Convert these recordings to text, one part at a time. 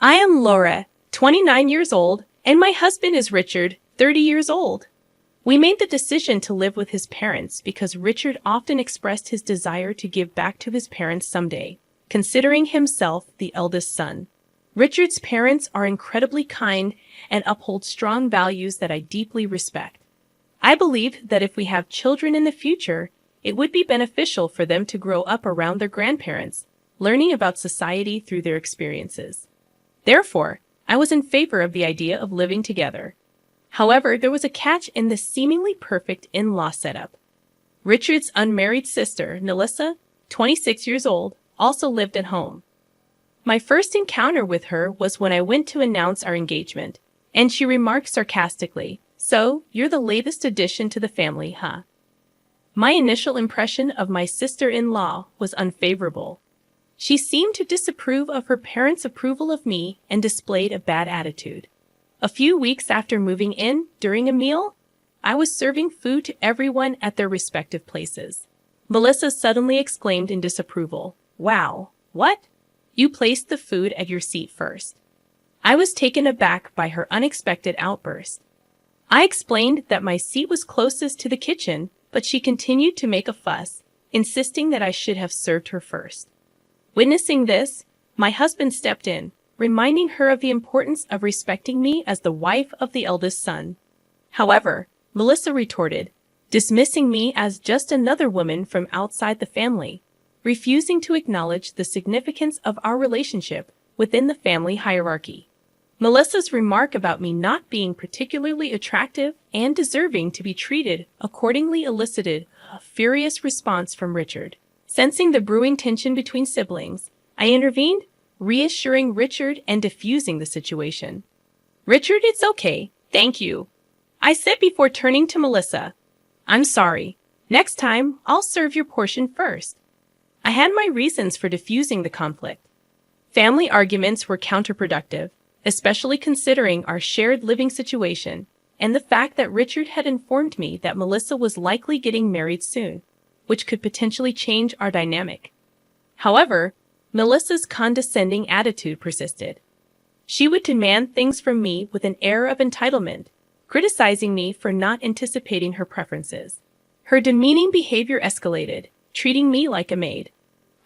I am Laura, 29 years old, and my husband is Richard, 30 years old. We made the decision to live with his parents because Richard often expressed his desire to give back to his parents someday, considering himself the eldest son. Richard's parents are incredibly kind and uphold strong values that I deeply respect. I believe that if we have children in the future, it would be beneficial for them to grow up around their grandparents, learning about society through their experiences. Therefore, I was in favor of the idea of living together. However, there was a catch in this seemingly perfect in-law setup. Richard's unmarried sister, Melissa, 26 years old, also lived at home. My first encounter with her was when I went to announce our engagement, and she remarked sarcastically, "So, you're the latest addition to the family, huh?" My initial impression of my sister-in-law was unfavorable. She seemed to disapprove of her parents' approval of me and displayed a bad attitude. A few weeks after moving in, during a meal, I was serving food to everyone at their respective places. Melissa suddenly exclaimed in disapproval, "Wow, what? You placed the food at your seat first." I was taken aback by her unexpected outburst. I explained that my seat was closest to the kitchen, but she continued to make a fuss, insisting that I should have served her first. Witnessing this, my husband stepped in, reminding her of the importance of respecting me as the wife of the eldest son. However, Melissa retorted, dismissing me as just another woman from outside the family, refusing to acknowledge the significance of our relationship within the family hierarchy. Melissa's remark about me not being particularly attractive and deserving to be treated accordingly elicited a furious response from Richard. Sensing the brewing tension between siblings, I intervened, reassuring Richard and diffusing the situation. "Richard, it's okay, thank you," I said before turning to Melissa. "I'm sorry. Next time, I'll serve your portion first." I had my reasons for diffusing the conflict. Family arguments were counterproductive, especially considering our shared living situation and the fact that Richard had informed me that Melissa was likely getting married soon, which could potentially change our dynamic. However, Melissa's condescending attitude persisted. She would demand things from me with an air of entitlement, criticizing me for not anticipating her preferences. Her demeaning behavior escalated, treating me like a maid.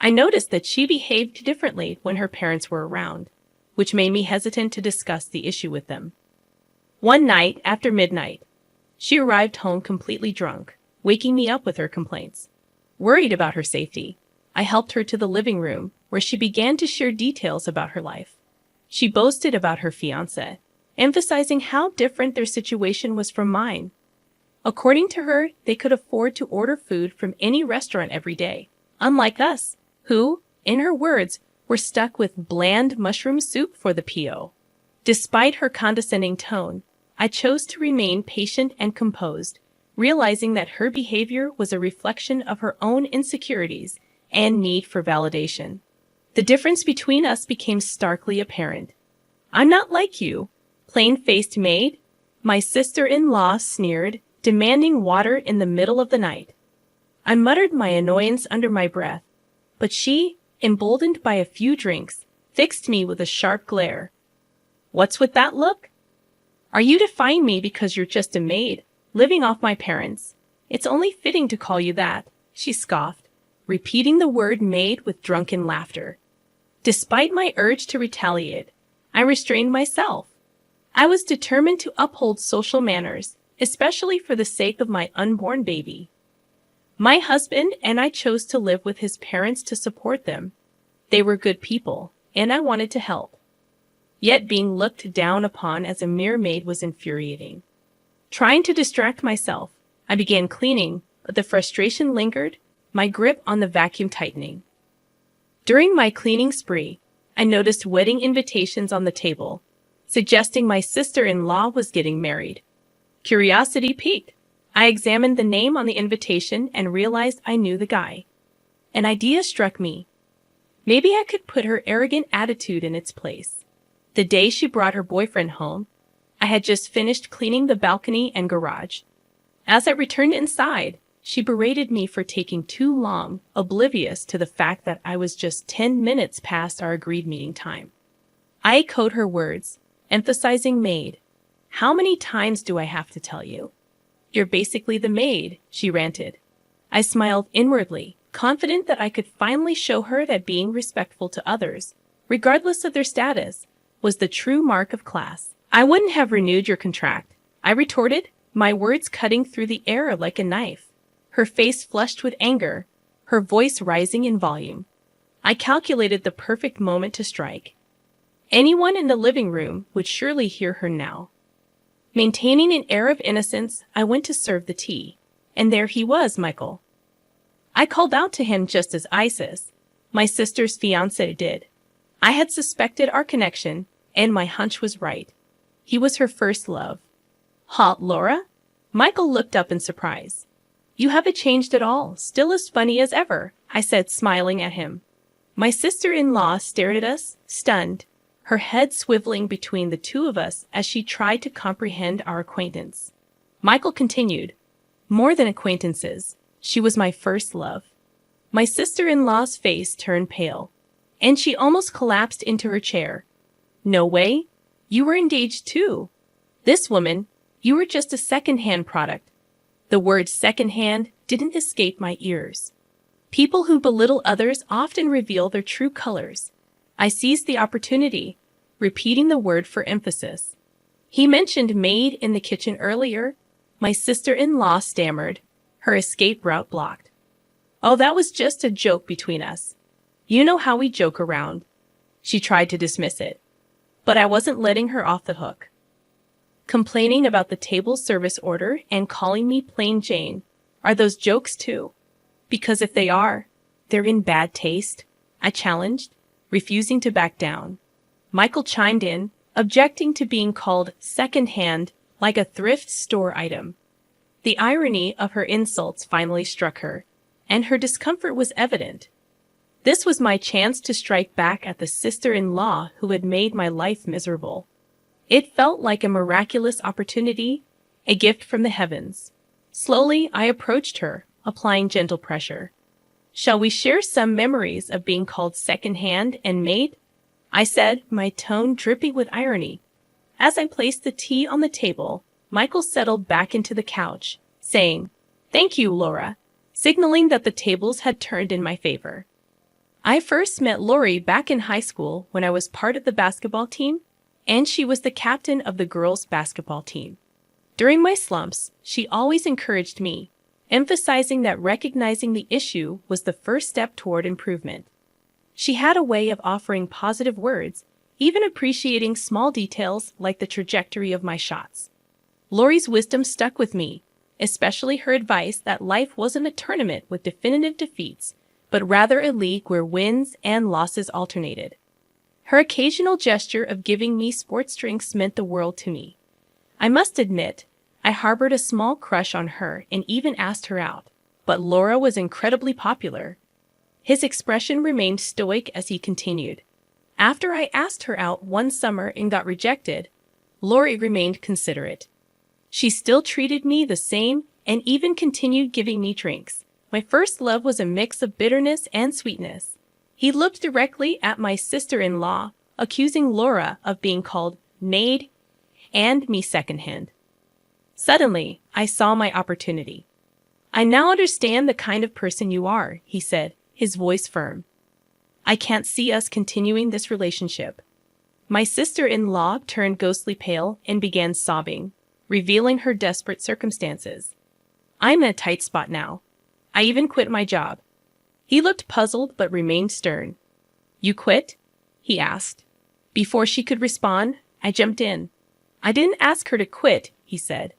I noticed that she behaved differently when her parents were around, which made me hesitant to discuss the issue with them. One night after midnight, she arrived home completely drunk, waking me up with her complaints. Worried about her safety, I helped her to the living room, where she began to share details about her life. She boasted about her fiancé, emphasizing how different their situation was from mine. According to her, they could afford to order food from any restaurant every day, unlike us, who, in her words, were stuck with bland mushroom soup for the PO. Despite her condescending tone, I chose to remain patient and composed, realizing that her behavior was a reflection of her own insecurities and need for validation. The difference between us became starkly apparent. "I'm not like you, plain-faced maid," my sister-in-law sneered, demanding water in the middle of the night. I muttered my annoyance under my breath, but she, emboldened by a few drinks, fixed me with a sharp glare. "What's with that look? Are you defying me because you're just a maid, living off my parents? It's only fitting to call you that," she scoffed, repeating the word maid with drunken laughter. Despite my urge to retaliate, I restrained myself. I was determined to uphold social manners, especially for the sake of my unborn baby. My husband and I chose to live with his parents to support them. They were good people, and I wanted to help. Yet being looked down upon as a mere maid was infuriating. Trying to distract myself, I began cleaning, but the frustration lingered, my grip on the vacuum tightening. During my cleaning spree, I noticed wedding invitations on the table, suggesting my sister-in-law was getting married. Curiosity piqued. I examined the name on the invitation and realized I knew the guy. An idea struck me. Maybe I could put her arrogant attitude in its place. The day she brought her boyfriend home, I had just finished cleaning the balcony and garage. As I returned inside, she berated me for taking too long, oblivious to the fact that I was just 10 minutes past our agreed meeting time. I echoed her words, emphasizing maid. How many times do I have to tell you? You're basically the maid, she ranted. I smiled inwardly, confident that I could finally show her that being respectful to others, regardless of their status, was the true mark of class. I wouldn't have renewed your contract, I retorted, my words cutting through the air like a knife. Her face flushed with anger, her voice rising in volume. I calculated the perfect moment to strike. Anyone in the living room would surely hear her now. Maintaining an air of innocence, I went to serve the tea. And there he was, Michael. I called out to him just as Isis, my sister's fiancé, did. I had suspected our connection, and my hunch was right. He was her first love. Huh, Laura? Michael looked up in surprise. You haven't changed at all, still as funny as ever, I said, smiling at him. My sister-in-law stared at us, stunned, her head swiveling between the two of us as she tried to comprehend our acquaintance. Michael continued, more than acquaintances, she was my first love. My sister-in-law's face turned pale, and she almost collapsed into her chair. No way, you were engaged too. This woman, you were just a second-hand product. The word second-hand didn't escape my ears. People who belittle others often reveal their true colors. I seized the opportunity, repeating the word for emphasis. He mentioned maid in the kitchen earlier. My sister-in-law stammered, her escape route blocked. Oh, that was just a joke between us. You know how we joke around. She tried to dismiss it, but I wasn't letting her off the hook. Complaining about the table service order and calling me plain Jane, are those jokes too? Because if they are, they're in bad taste, I challenged, refusing to back down. Michael chimed in, objecting to being called second-hand like a thrift store item. The irony of her insults finally struck her, and her discomfort was evident. This was my chance to strike back at the sister-in-law who had made my life miserable. It felt like a miraculous opportunity, a gift from the heavens. Slowly, I approached her, applying gentle pressure. Shall we share some memories of being called second-hand and maid? I said, my tone dripping with irony. As I placed the tea on the table, Michael settled back into the couch, saying, Thank you, Laura, signaling that the tables had turned in my favor. I first met Lori back in high school when I was part of the basketball team, and she was the captain of the girls' basketball team. During my slumps, she always encouraged me, emphasizing that recognizing the issue was the first step toward improvement. She had a way of offering positive words, even appreciating small details like the trajectory of my shots. Lori's wisdom stuck with me, especially her advice that life wasn't a tournament with definitive defeats, but rather a league where wins and losses alternated. Her occasional gesture of giving me sports drinks meant the world to me. I must admit, I harbored a small crush on her and even asked her out, but Laura was incredibly popular. His expression remained stoic as he continued. After I asked her out one summer and got rejected, Lori remained considerate. She still treated me the same and even continued giving me drinks. My first love was a mix of bitterness and sweetness. He looked directly at my sister-in-law, accusing Laura of being called maid and me secondhand. Suddenly, I saw my opportunity. I now understand the kind of person you are, he said, his voice firm. I can't see us continuing this relationship. My sister-in-law turned ghostly pale and began sobbing, revealing her desperate circumstances. I'm in a tight spot now. I even quit my job. He looked puzzled but remained stern. You quit? He asked. Before she could respond, I jumped in. I didn't ask her to quit, he said.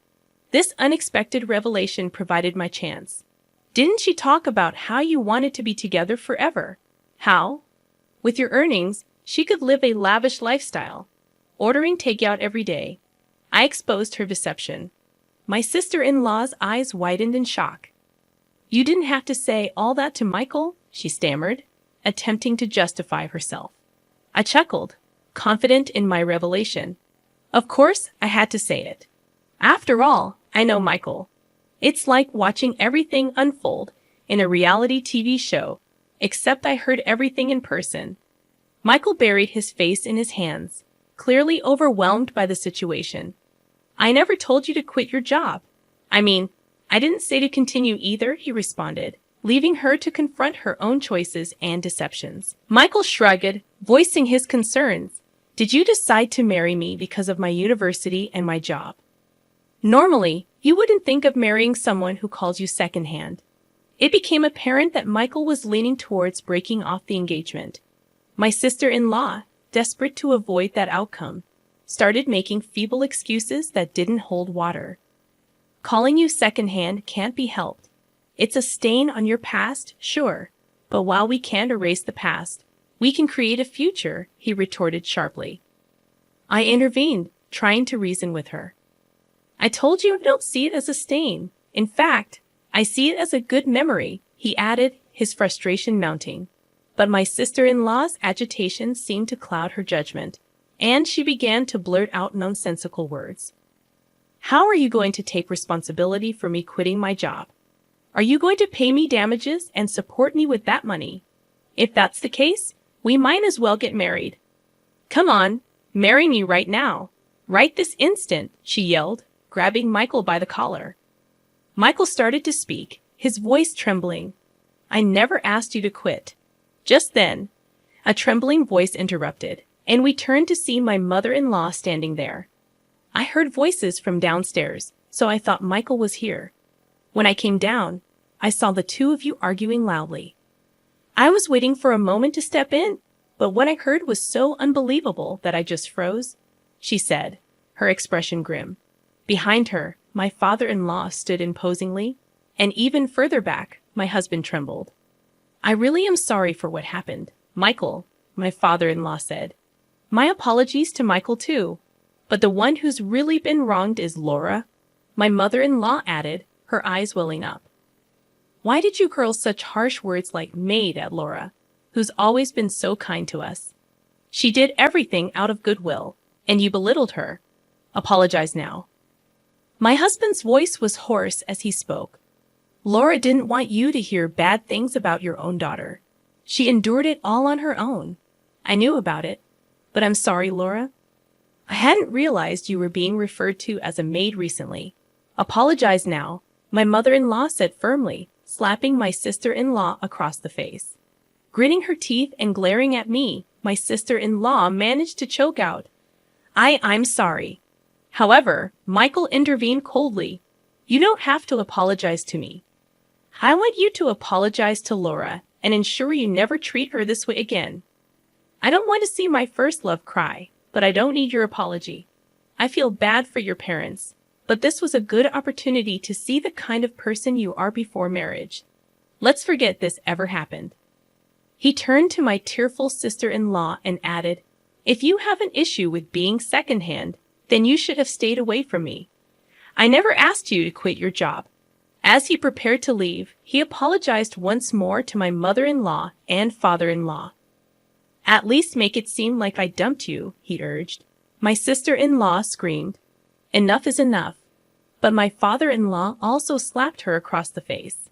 This unexpected revelation provided my chance. Didn't she talk about how you wanted to be together forever? How? With your earnings, she could live a lavish lifestyle, ordering takeout every day. I exposed her deception. My sister-in-law's eyes widened in shock. You didn't have to say all that to Michael, she stammered, attempting to justify herself. I chuckled, confident in my revelation. Of course, I had to say it. After all, I know Michael. It's like watching everything unfold in a reality TV show, except I heard everything in person. Michael buried his face in his hands, clearly overwhelmed by the situation. I never told you to quit your job. I mean, I didn't say to continue either, he responded, leaving her to confront her own choices and deceptions. Michael shrugged, voicing his concerns. Did you decide to marry me because of my university and my job? Normally, you wouldn't think of marrying someone who calls you secondhand. It became apparent that Michael was leaning towards breaking off the engagement. My sister-in-law, desperate to avoid that outcome, started making feeble excuses that didn't hold water. Calling you secondhand can't be helped. It's a stain on your past, sure, but while we can't erase the past, we can create a future, he retorted sharply. I intervened, trying to reason with her. I told you I don't see it as a stain. In fact, I see it as a good memory, he added, his frustration mounting. But my sister-in-law's agitation seemed to cloud her judgment, and she began to blurt out nonsensical words. How are you going to take responsibility for me quitting my job? Are you going to pay me damages and support me with that money? If that's the case, we might as well get married. Come on, marry me right now. Right this instant, she yelled, grabbing Michael by the collar. Michael started to speak, his voice trembling. I never asked you to quit. Just then, a trembling voice interrupted, and we turned to see my mother-in-law standing there. I heard voices from downstairs, so I thought Michael was here. When I came down, I saw the two of you arguing loudly. I was waiting for a moment to step in, but what I heard was so unbelievable that I just froze, she said, her expression grim. Behind her, my father-in-law stood imposingly, and even further back, my husband trembled. I really am sorry for what happened, Michael, my father-in-law said. My apologies to Michael too, but the one who's really been wronged is Laura, my mother-in-law added, her eyes welling up. Why did you hurl such harsh words like maid at Laura, who's always been so kind to us? She did everything out of goodwill, and you belittled her. Apologize now. My husband's voice was hoarse as he spoke. Laura didn't want you to hear bad things about your own daughter. She endured it all on her own. I knew about it, but I'm sorry, Laura. I hadn't realized you were being referred to as a maid recently. Apologize now, my mother-in-law said firmly, slapping my sister-in-law across the face. Gritting her teeth and glaring at me, my sister-in-law managed to choke out, I'm sorry. However, Michael intervened coldly. You don't have to apologize to me. I want you to apologize to Laura and ensure you never treat her this way again. I don't want to see my first love cry, but I don't need your apology. I feel bad for your parents, but this was a good opportunity to see the kind of person you are before marriage. Let's forget this ever happened. He turned to my tearful sister-in-law and added, If you have an issue with being secondhand, then you should have stayed away from me. I never asked you to quit your job. As he prepared to leave, he apologized once more to my mother-in-law and father-in-law. At least make it seem like I dumped you, he urged. My sister-in-law screamed, Enough is enough. But my father-in-law also slapped her across the face.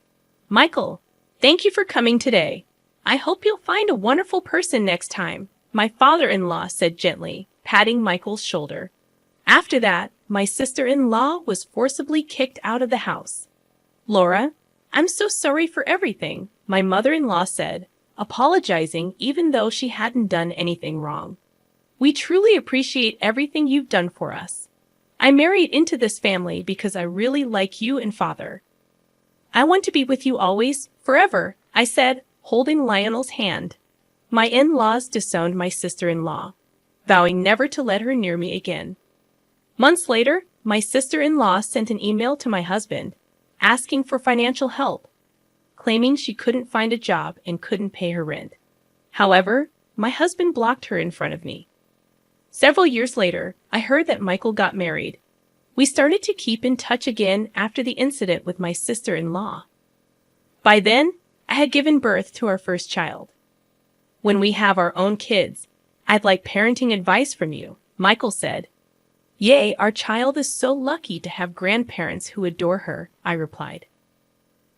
Michael, thank you for coming today. I hope you'll find a wonderful person next time, my father-in-law said gently, patting Michael's shoulder. After that, my sister-in-law was forcibly kicked out of the house. Laura, I'm so sorry for everything, my mother-in-law said, apologizing even though she hadn't done anything wrong. We truly appreciate everything you've done for us. I married into this family because I really like you and father. I want to be with you always, forever, I said, holding Lionel's hand. My in-laws disowned my sister-in-law, vowing never to let her near me again. Months later, my sister-in-law sent an email to my husband, asking for financial help, claiming she couldn't find a job and couldn't pay her rent. However, my husband blocked her in front of me. Several years later, I heard that Michael got married. We started to keep in touch again after the incident with my sister-in-law. By then, I had given birth to our first child. When we have our own kids, I'd like parenting advice from you, Michael said. Yay, our child is so lucky to have grandparents who adore her, I replied.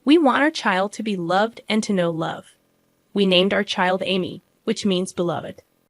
We want our child to be loved and to know love. We named our child Amy, which means beloved.